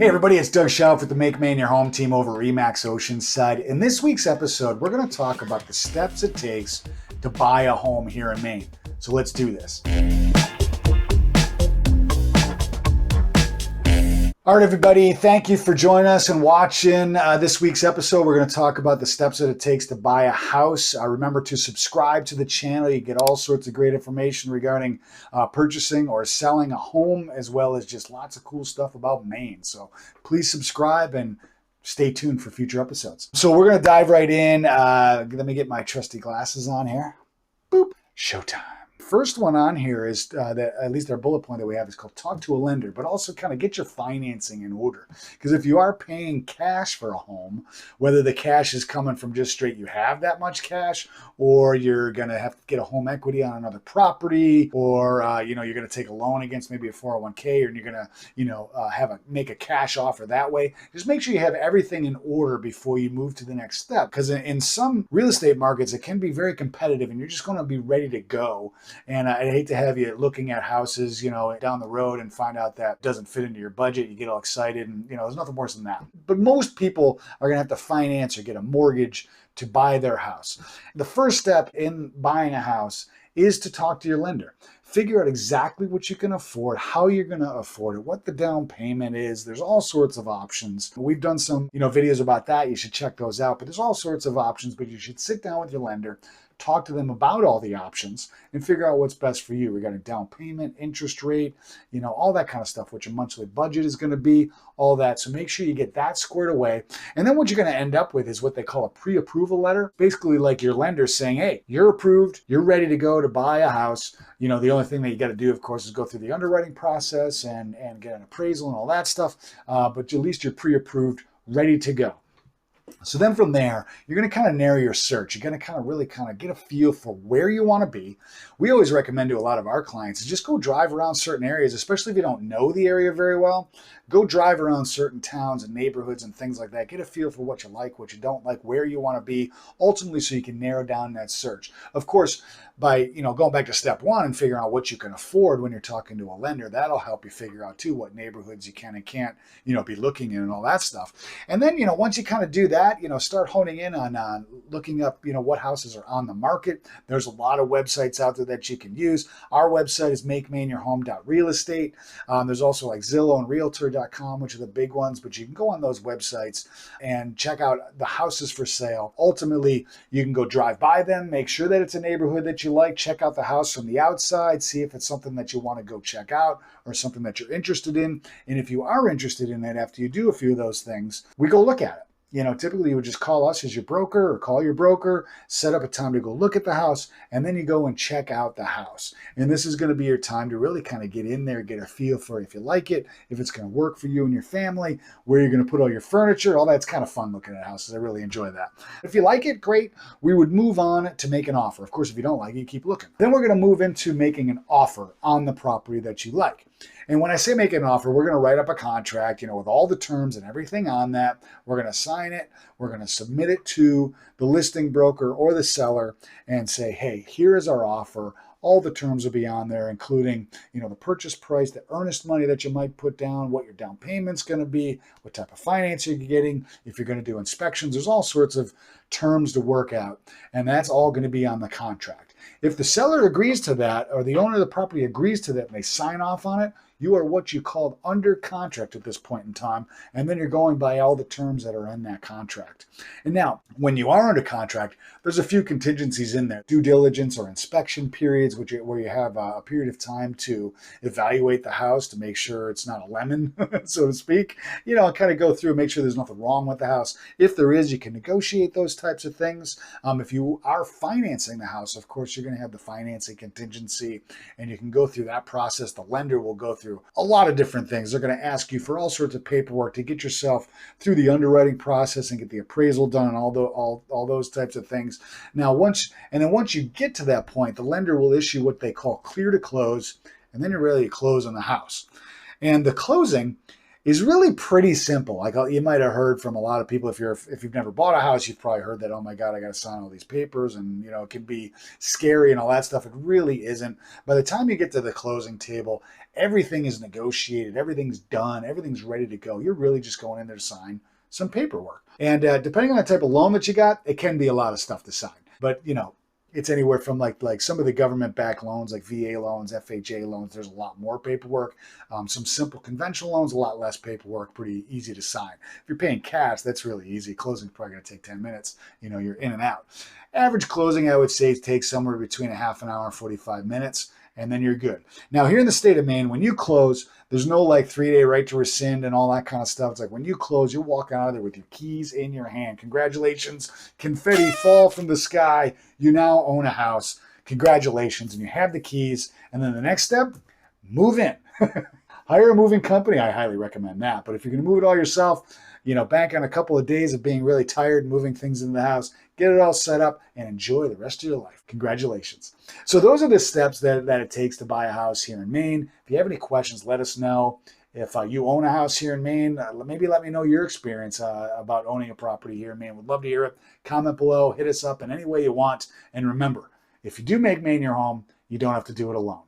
Hey everybody, it's Doug Schauf with the Make Maine Your Home team over at Remax Oceanside. In this week's episode, we're going to talk about the steps it takes to buy a home here in Maine. So let's do this. All right, everybody, thank you for joining us and watching this week's episode. We're going to talk about the steps that it takes to buy a house. Remember to subscribe to the channel. You get all sorts of great information regarding purchasing or selling a home, as well as just lots of cool stuff about Maine. So please subscribe and stay tuned for future episodes. So we're going to dive right in. Let me get my trusty glasses on here. Boop. Showtime. First one on here is that at least our bullet point that we have is called talk to a lender, but also kind of get your financing in order. Because if you are paying cash for a home, whether the cash is coming from just straight you have that much cash, or you're going to have to get a home equity on another property, or you're going to take a loan against maybe a 401k, or you're going to make a cash offer that way. Just make sure you have everything in order before you move to the next step. Because in some real estate markets, it can be very competitive, and you're just going to be ready to go. And I'd hate to have you looking at houses, down the road and find out that doesn't fit into your budget. You get all excited and, there's nothing worse than that. But most people are going to have to finance or get a mortgage to buy their house. The first step in buying a house is to talk to your lender. Figure out exactly what you can afford, how you're going to afford it, what the down payment is. There's all sorts of options. We've done some, videos about that. You should check those out. But there's all sorts of options, but you should sit down with your lender, talk to them about all the options, and figure out what's best for you regarding down payment, interest rate, all that kind of stuff, what your monthly budget is going to be, all that. So make sure you get that squared away. And then what you're going to end up with is what they call a pre-approval letter. Basically like your lender saying, hey, you're approved, you're ready to go to buy a house. The only thing that you got to do, of course, is go through the underwriting process and get an appraisal and all that stuff. But at least you're pre-approved, ready to go. So then from there, you're going to kind of narrow your search. You're going to really get a feel for where you want to be. We always recommend to a lot of our clients is just go drive around certain areas, especially if you don't know the area very well. Go drive around certain towns and neighborhoods and things like that. Get a feel for what you like, what you don't like, where you want to be, ultimately so you can narrow down that search. Of course, by going back to step one and figuring out what you can afford when you're talking to a lender, that'll help you figure out too what neighborhoods you can and can't be looking in and all that stuff. And then once you kind of do that, start honing in on looking up what houses are on the market. There's a lot of websites out there that you can use. Our website is makemainyourhome.realestate. There's also like Zillow and Realtor.com, which are the big ones, but you can go on those websites and check out the houses for sale. Ultimately, you can go drive by them, make sure that it's a neighborhood that you like, check out the house from the outside, see if it's something that you want to go check out or something that you're interested in. And if you are interested in it, after you do a few of those things, we go look at it. Typically you would just call us as your broker or call your broker, set up a time to go look at the house, and then you go and check out the house. And this is going to be your time to really kind of get in there, get a feel for if you like it, if it's going to work for you and your family, where you're going to put all your furniture. All that's kind of fun looking at houses. I really enjoy that. If you like it, great. We would move on to make an offer. Of course, if you don't like it, you keep looking. Then we're going to move into making an offer on the property that you like. And when I say make an offer, we're going to write up a contract, with all the terms and everything on that. We're going to sign it. We're going to submit it to the listing broker or the seller and say, hey, here is our offer. All the terms will be on there, including, the purchase price, the earnest money that you might put down, what your down payment's going to be, what type of financing you're getting, if you're going to do inspections. There's all sorts of terms to work out, and that's all going to be on the contract. If the seller agrees to that, or the owner of the property agrees to that, and they sign off on it, you are what you called under contract at this point in time, and then you're going by all the terms that are in that contract. And now, when you are under contract, there's a few contingencies in there. Due diligence or inspection periods, where you have a period of time to evaluate the house to make sure it's not a lemon, so to speak. Kind of go through and make sure there's nothing wrong with the house. If there is, you can negotiate those types of things. If you are financing the house, of course, you're going to have the financing contingency, and you can go through that process. The lender will go through a lot of different things. They're going to ask you for all sorts of paperwork to get yourself through the underwriting process and get the appraisal done and all those types of things. Now, once you get to that point, the lender will issue what they call clear to close, and then you're ready to close on the house. And the closing is really pretty simple. Like you might have heard from a lot of people, if you've never bought a house, you've probably heard that, oh my God, I got to sign all these papers, and it can be scary and all that stuff. It really isn't. By the time you get to the closing table, everything is negotiated, everything's done, everything's ready to go. You're really just going in there to sign some paperwork. And depending on the type of loan that you got, it can be a lot of stuff to sign. But it's anywhere from like some of the government-backed loans, like VA loans, FHA loans. There's a lot more paperwork. Some simple conventional loans, a lot less paperwork, pretty easy to sign. If you're paying cash, that's really easy. Closing's probably going to take 10 minutes. You're in and out. Average closing, I would say, takes somewhere between a half an hour and 45 minutes, and then you're good. Now, here in the state of Maine, when you close, there's no like 3-day right to rescind and all that kind of stuff. It's like when you close, you're walking out of there with your keys in your hand. Congratulations. Confetti fall from the sky. You now own a house. Congratulations. And you have the keys. And then the next step, move in. Hire a moving company. I highly recommend that. But if you're going to move it all yourself, bank on a couple of days of being really tired, moving things into the house, get it all set up, and enjoy the rest of your life. Congratulations. So those are the steps that it takes to buy a house here in Maine. If you have any questions, let us know. If you own a house here in Maine, maybe let me know your experience about owning a property here in Maine. We'd love to hear it. Comment below. Hit us up in any way you want. And remember, if you do make Maine your home, you don't have to do it alone.